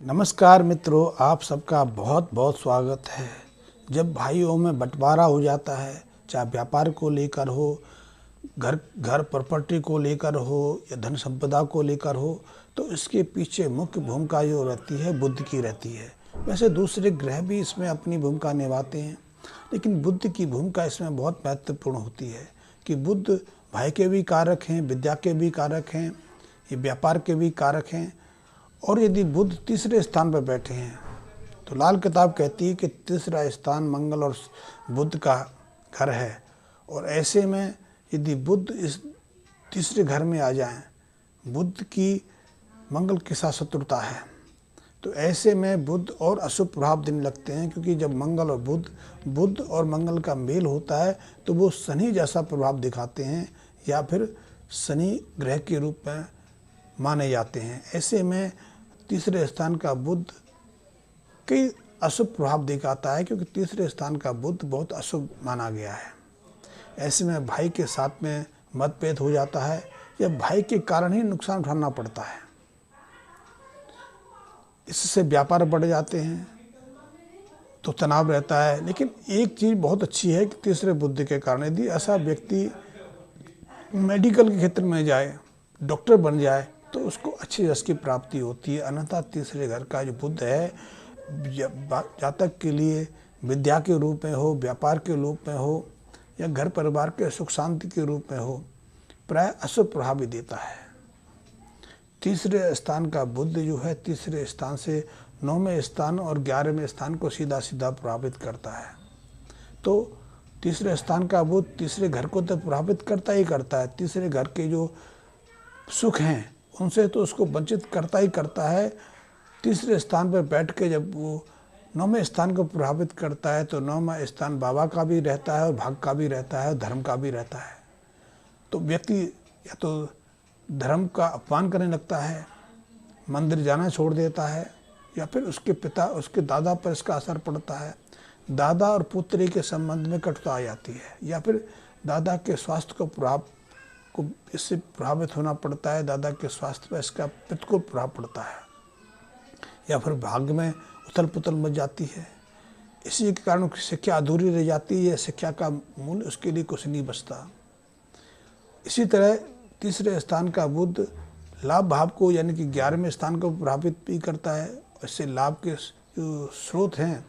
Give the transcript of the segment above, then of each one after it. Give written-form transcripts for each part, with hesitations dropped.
नमस्कार मित्रों, आप सबका बहुत बहुत स्वागत है। जब भाइयों में बंटवारा हो जाता है, चाहे व्यापार को लेकर हो, घर प्रॉपर्टी को लेकर हो या धन संपदा को लेकर हो, तो इसके पीछे मुख्य भूमिका जो रहती है बुध की रहती है। वैसे दूसरे ग्रह भी इसमें अपनी भूमिका निभाते हैं, लेकिन बुध की भूमिका इसमें बहुत महत्वपूर्ण होती है कि बुध भाई के भी कारक हैं, विद्या के भी कारक हैं, ये व्यापार के भी कारक हैं। और यदि बुध तीसरे स्थान पर बैठे हैं तो लाल किताब कहती है कि तीसरा स्थान मंगल और बुध का घर है, और ऐसे में यदि बुध इस तीसरे घर में आ जाएं, बुध की मंगल के साथ शत्रुता है, तो ऐसे में बुध और अशुभ प्रभाव देने लगते हैं। क्योंकि जब मंगल और बुध और मंगल का मेल होता है तो वो शनि जैसा प्रभाव दिखाते हैं या फिर शनि ग्रह के रूप में माने जाते हैं। ऐसे में तीसरे स्थान का बुध कई अशुभ प्रभाव दिखाता है, क्योंकि तीसरे स्थान का बुध बहुत अशुभ माना गया है। ऐसे में भाई के साथ में मतभेद हो जाता है या भाई के कारण ही नुकसान उठाना पड़ता है। इससे व्यापार बढ़ जाते हैं तो तनाव रहता है। लेकिन एक चीज़ बहुत अच्छी है कि तीसरे बुध के कारण यदि ऐसा व्यक्ति मेडिकल के क्षेत्र में जाए, डॉक्टर बन जाए, तो उसको अच्छी यश की प्राप्ति होती है। अन्यथा तीसरे घर का जो बुध है, जातक के लिए विद्या के रूप में हो, व्यापार के रूप में हो या घर परिवार के सुख शांति के रूप में हो, प्राय अशुभ प्रभाव भी देता है। तीसरे स्थान का बुध जो है तीसरे स्थान से 9वें स्थान और 11वें स्थान को सीधा सीधा प्रभावित करता है। तो तीसरे स्थान का बुध तीसरे घर को तो प्रभावित करता ही करता है। तीसरे घर के जो सुख हैं उनसे तो उसको वंचित करता ही करता है। तीसरे स्थान पर बैठ के जब वो 9वें स्थान को प्रभावित करता है तो 9वां स्थान बाबा का भी रहता है और भाग का भी रहता है और धर्म का भी रहता है। तो व्यक्ति या तो धर्म का अपमान करने लगता है, मंदिर जाना छोड़ देता है, या फिर उसके पिता उसके दादा पर इसका असर पड़ता है। दादा और पुत्री के संबंध में कटुता आ जाती है, या फिर दादा के स्वास्थ्य को इससे प्रभावित होना पड़ता है। दादा के स्वास्थ्य पर इसका प्रतिकूल प्रभाव पड़ता है, या फिर भाग्य में उथल पुथल मच जाती है। इसी के कारण शिक्षा अधूरी रह जाती है, शिक्षा का मूल्य उसके लिए कुछ नहीं बचता। इसी तरह तीसरे स्थान का बुध लाभ भाव को यानी कि 11वें स्थान को प्रभावित भी करता है। इससे लाभ के जो स्रोत हैं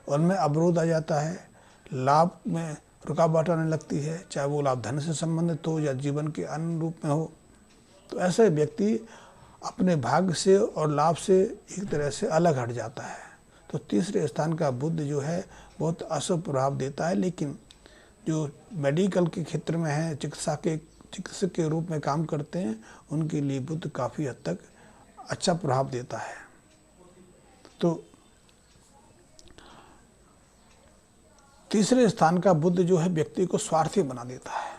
उनमें अवरोध आ जाता है, लाभ में रुकावट आने लगती है, चाहे वो लाभ धन से संबंधित हो या जीवन के अन्य रूप में हो। तो ऐसे व्यक्ति अपने भाग्य से और लाभ से एक तरह से अलग हट जाता है। तो तीसरे स्थान का बुध जो है बहुत अशुभ प्रभाव देता है। लेकिन जो मेडिकल के क्षेत्र में है, चिकित्सक के रूप में काम करते हैं, उनके लिए बुध काफ़ी हद तक अच्छा प्रभाव देता है। तो तीसरे स्थान का बुध जो है व्यक्ति को स्वार्थी बना देता है,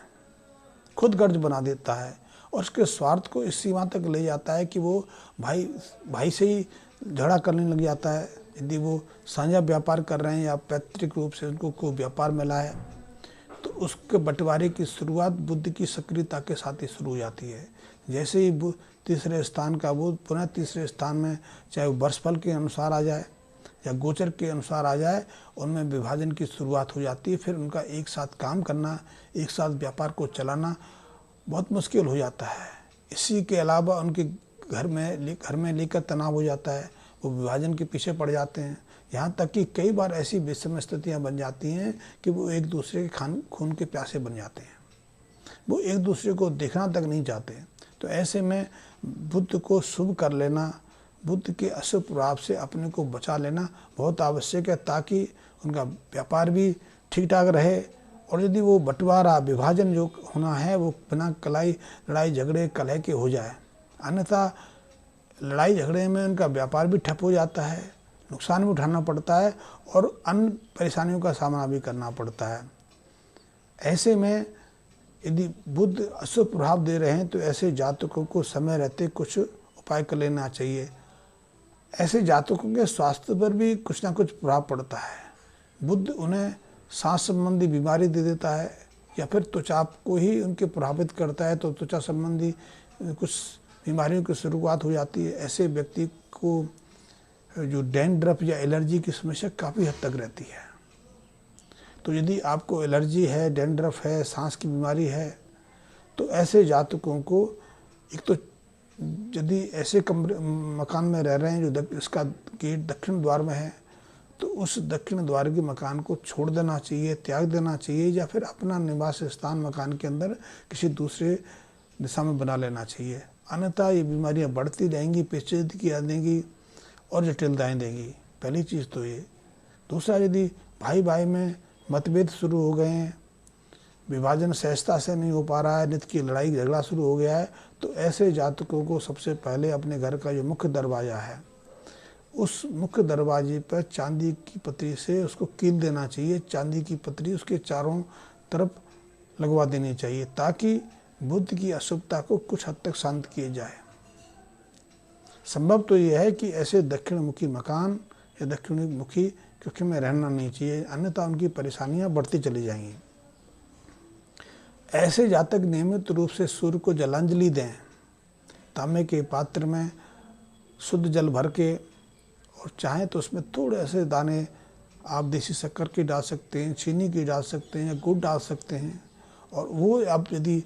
खुदगर्ज बना देता है, और उसके स्वार्थ को इस सीमा तक ले जाता है कि वो भाई से ही झगड़ा करने लग जाता है। यदि वो साझा व्यापार कर रहे हैं या पैतृक रूप से उनको कोई व्यापार मिला है, तो उसके बंटवारे की शुरुआत बुध की सक्रियता के साथ ही शुरू हो जाती है। जैसे ही तीसरे स्थान का बुध पुनः तीसरे स्थान में, चाहे वो वर्षफल के अनुसार आ जाए या गोचर के अनुसार आ जाए, उनमें विभाजन की शुरुआत हो जाती है। फिर उनका एक साथ काम करना, एक साथ व्यापार को चलाना बहुत मुश्किल हो जाता है। इसी के अलावा उनके घर में लेकर तनाव हो जाता है, वो विभाजन के पीछे पड़ जाते हैं। यहाँ तक कि कई बार ऐसी विषम स्थितियाँ बन जाती हैं कि वो एक दूसरे के खून के प्यासे बन जाते हैं, वो एक दूसरे को देखना तक नहीं चाहते। तो ऐसे में बुध को शुभ कर लेना, बुध के अशुभ प्रभाव से अपने को बचा लेना बहुत आवश्यक है, ताकि उनका व्यापार भी ठीक ठाक रहे। और यदि वो बंटवारा विभाजन जो होना है वो बिना लड़ाई झगड़े कलह के हो जाए, अन्यथा लड़ाई झगड़े में उनका व्यापार भी ठप हो जाता है, नुकसान भी उठाना पड़ता है और अन्य परेशानियों का सामना भी करना पड़ता है। ऐसे में यदि बुध अशुभ प्रभाव दे रहे हैं तो ऐसे जातकों को समय रहते कुछ उपाय कर लेना चाहिए। ऐसे जातकों के स्वास्थ्य पर भी कुछ ना कुछ प्रभाव पड़ता है। बुध उन्हें सांस संबंधी बीमारी दे देता है, या फिर त्वचा को ही उनके प्रभावित करता है, तो त्वचा संबंधी कुछ बीमारियों की शुरुआत हो जाती है। ऐसे व्यक्ति को जो डैंड्रफ या एलर्जी की समस्या काफ़ी हद तक रहती है। तो यदि आपको एलर्जी है, डैंड्रफ है, सांस की बीमारी है, तो ऐसे जातकों को एक तो यदि ऐसे कमरे मकान में रह रहे हैं जो इसका गेट दक्षिण द्वार में है, तो उस दक्षिण द्वार के मकान को छोड़ देना चाहिए, त्याग देना चाहिए, या फिर अपना निवास स्थान मकान के अंदर किसी दूसरे दिशा में बना लेना चाहिए। अन्यथा ये बीमारियां बढ़ती रहेंगी, पेचीदगी देंगी और जटिलताएं देंगी। पहली चीज़ तो ये। दूसरा, यदि भाई भाई में मतभेद शुरू हो गए हैं, विभाजन सहजता से नहीं हो पा रहा है, नित्य की लड़ाई झगड़ा शुरू हो गया है, तो ऐसे जातकों को सबसे पहले अपने घर का जो मुख्य दरवाज़ा है, उस मुख्य दरवाजे पर चांदी की पतरी से उसको कील देना चाहिए। चांदी की पतरी उसके चारों तरफ लगवा देनी चाहिए, ताकि बुध की अशुभता को कुछ हद तक शांत किया जाए। संभव तो यह है कि ऐसे दक्षिण मुखी मकान या दक्षिण मुखी कक्ष में रहना नहीं चाहिए, अन्यथा उनकी परेशानियां बढ़ती चली जाएंगी। ऐसे जातक नियमित रूप से सूर्य को जलांजलि दें। तांबे के पात्र में शुद्ध जल भर के, और चाहें तो उसमें थोड़े ऐसे दाने आप देसी शक्कर के डाल सकते हैं, चीनी की डाल सकते हैं, या गुड़ डाल सकते हैं, और वो आप यदि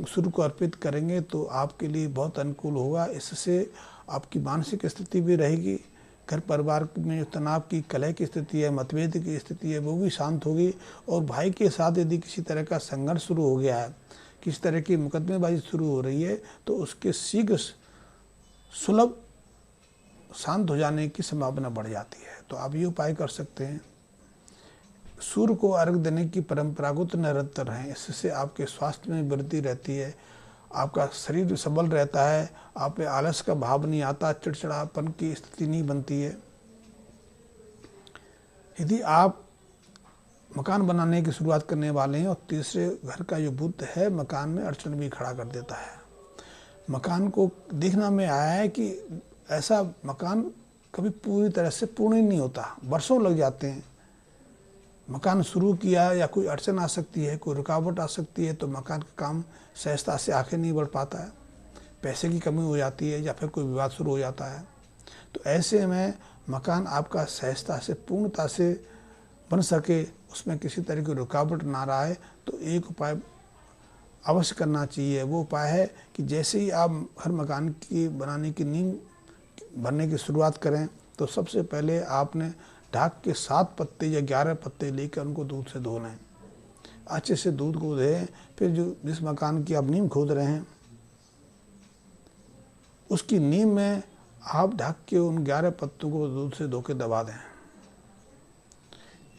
सूर्य को अर्पित करेंगे तो आपके लिए बहुत अनुकूल होगा। इससे आपकी मानसिक स्थिति भी रहेगी, घर परिवार में जो तनाव की, कलह की स्थिति है, मतभेद की स्थिति है, वो भी शांत होगी। और भाई के साथ यदि किसी तरह का संघर्ष शुरू हो गया है, किसी तरह की मुकदमेबाजी शुरू हो रही है, तो उसके शीघ्र सुलभ शांत हो जाने की संभावना बढ़ जाती है। तो आप ये उपाय कर सकते हैं। सूर्य को अर्घ देने की परंपरा को तो निरंतर रहें, इससे आपके स्वास्थ्य में वृद्धि रहती है, आपका शरीर सबल रहता है, आप में आलस का भाव नहीं आता, चिड़चिड़ापन की स्थिति नहीं बनती है। यदि आप मकान बनाने की शुरुआत करने वाले हैं और तीसरे घर का जो बुध है मकान में अड़चन भी खड़ा कर देता है। मकान को देखना में आया है कि ऐसा मकान कभी पूरी तरह से पूर्ण ही नहीं होता, वर्षों लग जाते हैं। मकान शुरू किया या कोई अड़चन आ सकती है, कोई रुकावट आ सकती है, तो मकान का काम सहजता से आगे नहीं बढ़ पाता है, पैसे की कमी हो जाती है, या फिर कोई विवाद शुरू हो जाता है। तो ऐसे में मकान आपका सहजता से, पूर्णता से बन सके, उसमें किसी तरह की रुकावट ना रहे, तो एक उपाय अवश्य करना चाहिए। वो उपाय है कि जैसे ही आप हर मकान की बनाने की नींव भरने की शुरुआत करें, तो सबसे पहले आपने ढाक के 7 पत्ते या 11 पत्ते लेकर उनको दूध से धो लें। अच्छे से दूध को धोएं। फिर जो जिस मकान की आप नींव खोद रहे हैं, उसकी नींव में आप ढक के उन 11 पत्तों को दूध से धो के दबा दें।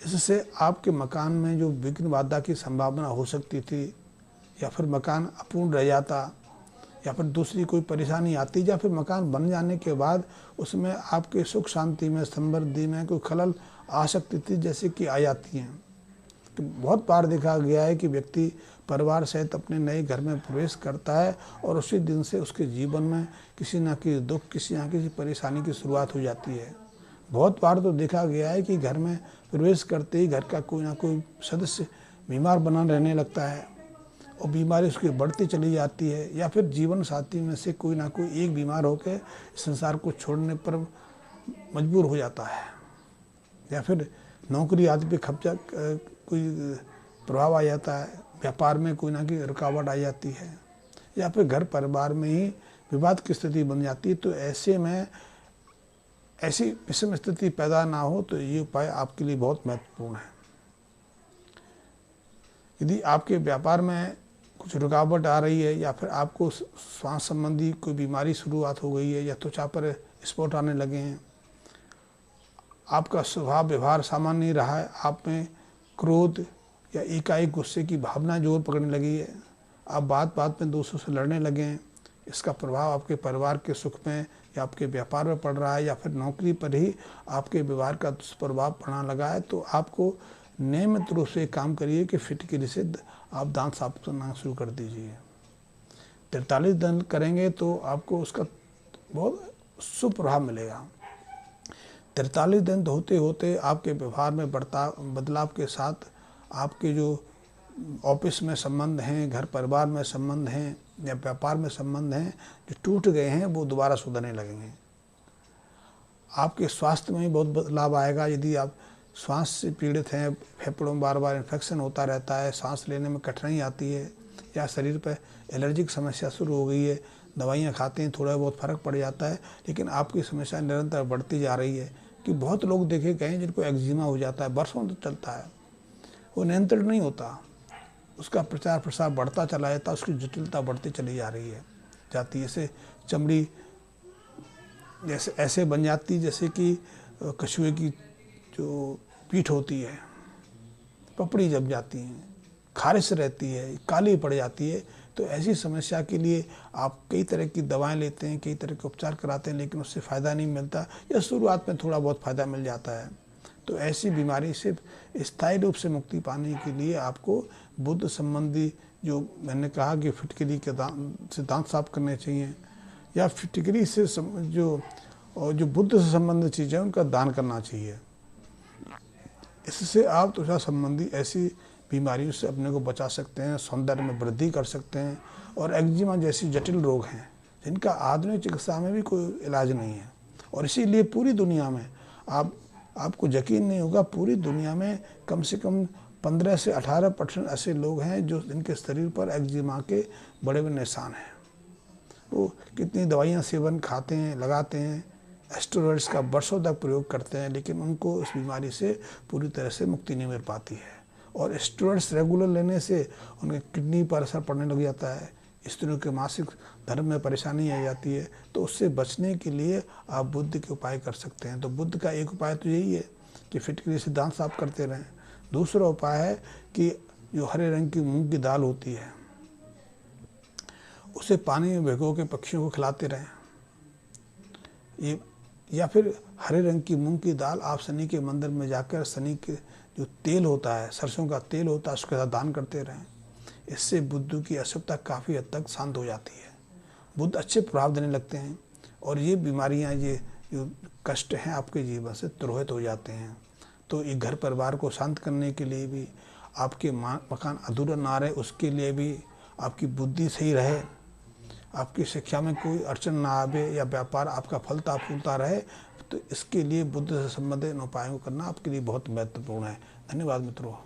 इससे आपके मकान में जो विघ्न बाधा की संभावना हो सकती थी, या फिर मकान अपूर्ण रह जाता, या फिर दूसरी कोई परेशानी आती, या फिर मकान बन जाने के बाद उसमें आपके सुख शांति में, समृद्धि में कोई खलल आ सकती थी, जैसे कि आ जाती हैं। तो बहुत बार देखा गया है कि व्यक्ति परिवार सहित अपने नए घर में प्रवेश करता है और उसी दिन से उसके जीवन में किसी न किसी दुख, किसी न किसी परेशानी की शुरुआत हो जाती है। बहुत बार तो देखा गया है कि घर में प्रवेश करते ही घर का कोई ना कोई सदस्य बीमार बना रहने लगता है, और बीमारी उसकी बढ़ती चली जाती है, या फिर जीवन साथी में से कोई ना कोई एक बीमार होकर संसार को छोड़ने पर मजबूर हो जाता है, या फिर नौकरी आदि पे खर्चा कोई प्रभाव आ जाता है, व्यापार में कोई ना कोई रुकावट आ जाती है, या फिर घर परिवार में ही विवाद की स्थिति बन जाती है। तो ऐसे में ऐसी विषम स्थिति पैदा ना हो, तो ये उपाय आपके लिए बहुत महत्वपूर्ण है। यदि आपके व्यापार में कुछ रुकावट आ रही है, या फिर आपको श्वास संबंधी कोई बीमारी शुरुआत हो गई है, या त्वचा पर स्पॉट आने लगे हैं, आपका स्वभाव व्यवहार सामान्य नहीं रहा है, आप में क्रोध या एकाएक गुस्से की भावना जोर पकड़ने लगी है, आप बात बात में दूसरों से लड़ने लगे हैं, इसका प्रभाव आपके परिवार के सुख में या आपके व्यापार में पड़ रहा है, या फिर नौकरी पर ही आपके व्यवहार का दुष्प्रभाव पड़ने लगा है, तो आपको नियमित रूप से काम करिए कि फिटकरी से आप दांत साफ करना शुरू कर दीजिए। 43 दिन करेंगे तो आपको उसका बहुत शुभ प्रभाव मिलेगा। 43 दिन होते होते आपके व्यवहार में बदलाव के साथ आपके जो ऑफिस में संबंध हैं, घर परिवार में संबंध हैं, या व्यापार में संबंध हैं जो टूट गए हैं, वो दोबारा सुधरने लगेंगे। आपके स्वास्थ्य में भी बहुत बदलाव आएगा। यदि आप श्वास से पीड़ित हैं, फेफड़ों में बार बार इन्फेक्शन होता रहता है, सांस लेने में कठिनाई आती है, या शरीर पर एलर्जिक समस्या शुरू हो गई है, दवाइयाँ खाते हैं, थोड़ा बहुत फ़र्क पड़ जाता है, लेकिन आपकी समस्या निरंतर बढ़ती जा रही है। कि बहुत लोग देखे गए हैं जिनको एक्जिमा हो जाता है, वर्षों तक चलता है, वो नियंत्रण नहीं होता, उसका प्रचार प्रसार बढ़ता चला जाता है, उसकी जटिलता बढ़ती चली जाती है। जैसे चमड़ी जैसे ऐसे बन जाती जैसे कि कछुए की जो पीठ होती है, पपड़ी जम जाती हैं, खारिश रहती है, काली पड़ जाती है। तो ऐसी समस्या के लिए आप कई तरह की दवाएं लेते हैं, कई तरह के उपचार कराते हैं, लेकिन उससे फ़ायदा नहीं मिलता, या शुरुआत में थोड़ा बहुत फ़ायदा मिल जाता है। तो ऐसी बीमारी से स्थायी रूप से मुक्ति पाने के लिए आपको बुद्ध संबंधी, जो मैंने कहा कि फिटकरी के दांत साफ करने चाहिए, या फिटकरी से जो बुद्ध से संबंधित चीज़ें उनका दान करना चाहिए। इससे आप त्वचा संबंधी ऐसी बीमारियों से अपने को बचा सकते हैं, सौंदर्य में वृद्धि कर सकते हैं। और एक्जिमा जैसी जटिल रोग हैं जिनका आधुनिक चिकित्सा में भी कोई इलाज नहीं है, और इसीलिए पूरी दुनिया में आपको यकीन नहीं होगा, पूरी दुनिया में कम से कम 15 से 18% ऐसे लोग हैं जो जिनके शरीर पर एक्जिमा के बड़े बड़े निशान हैं। वो कितनी दवाइयाँ सेवन खाते हैं, लगाते हैं, एस्टेरॉइड्स का वर्षों तक प्रयोग करते हैं, लेकिन उनको इस बीमारी से पूरी तरह से मुक्ति नहीं मिल पाती है। और एस्टेरॉइड्स रेगुलर लेने से उनके किडनी पर असर पड़ने लग जाता है, स्त्रियों के मासिक धर्म में परेशानी आ जाती है। तो उससे बचने के लिए आप बुद्ध के उपाय कर सकते हैं। तो बुद्ध का एक उपाय तो यही है कि फिटकरी से दांत साफ करते रहें। दूसरा उपाय है कि जो हरे रंग की मूंग की दाल होती है उसे पानी में भिगो के पक्षियों को खिलाते रहें। ये या फिर हरे रंग की मूंग की दाल आप शनि के मंदिर में जाकर शनि के जो तेल होता है, सरसों का तेल होता है, उसके साथ दान करते रहें। इससे बुद्ध की अशुभता काफ़ी हद तक शांत हो जाती है, बुद्ध अच्छे प्रभाव देने लगते हैं, और ये बीमारियां, ये जो कष्ट हैं आपके जीवन से तुरहित हो जाते हैं। तो ये घर परिवार को शांत करने के लिए भी, आपके मकान अधूरा ना रहे उसके लिए भी, आपकी बुद्धि सही रहे, आपकी शिक्षा में कोई अड़चन ना आवे, या व्यापार आपका फलता फूलता रहे, तो इसके लिए बुद्ध से संबंधित उपायों को करना आपके लिए बहुत महत्वपूर्ण है। धन्यवाद मित्रों।